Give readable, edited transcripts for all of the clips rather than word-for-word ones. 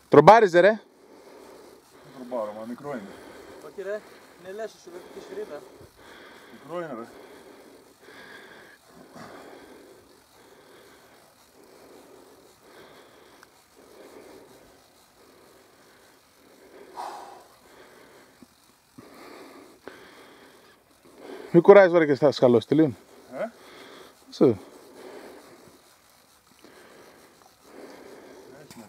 Τρομπάριζε ρε. Δεν τρομπάρω, μα μικρό είναι. Όχι ρε, είναι λέσο σου, και σφυρίτα. Μικρό είναι ρε. Μη κουράζεις τώρα και στα σκαλώσει, τελείων. Σε. Έτσι είναι.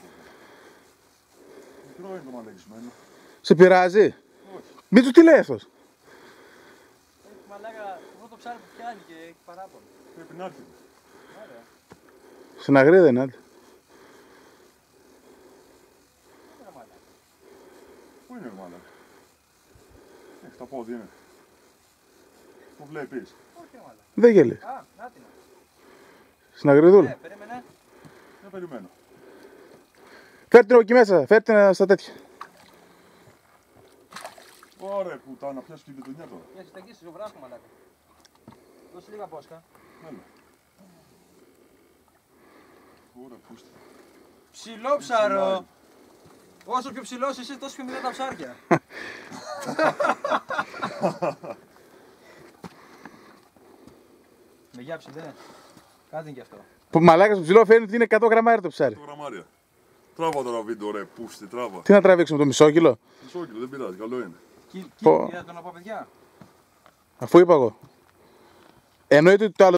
Μικρό είναι το μαλακισμένο. Σε πειράζει. Όχι. Μη του τι λέει αυτός. Μαλάκα, αυτό το ψάρι που πιάνει και έχει παράπονο. Πρέπει να έρθει. Ωραία. Στην αγρίδα είναι άλλη. Ωραία μαλάκα. Πού είναι ο μάλακα. Έχει τα πόδια είναι. Το βλέπεις. Όχι ρε μαλάκα. Δεν γέλει. Α, να την. Στην αγριδούλα. Περίμενε. Δεν περιμένω. Φέρτε την εκεί μέσα, φέρτε την στα τέτοια. Ωραία πουτάνα, πιάσεις και την πετονιά τώρα. Για συσταγγίσεις ο βράσχο μαλάκα. Δώσε λίγα πόσκα. Έλα. Ωραία πούστη. Ψηλό ψαρό. Όσο πιο ψηλός είσαι, τόσο πιο μικρά τα ψάρια. Με γιάψε, δεν είναι. Κάτι είναι κι αυτό. Που μαλάκα στο ψηλό φαίνεται ότι είναι 100 γραμμάρια το ψάρι. 100 γραμμάρια. Τράβα τώρα βίντεο ρε πούστη, τράβα. Τι να τραβήξουμε, το μισό κιλό. Μισό κιλό, δεν πειράζει, καλό είναι. Πω. Είδα τον από παιδιά. Αφού είπα εγώ. Εννοείται ότι το άλλο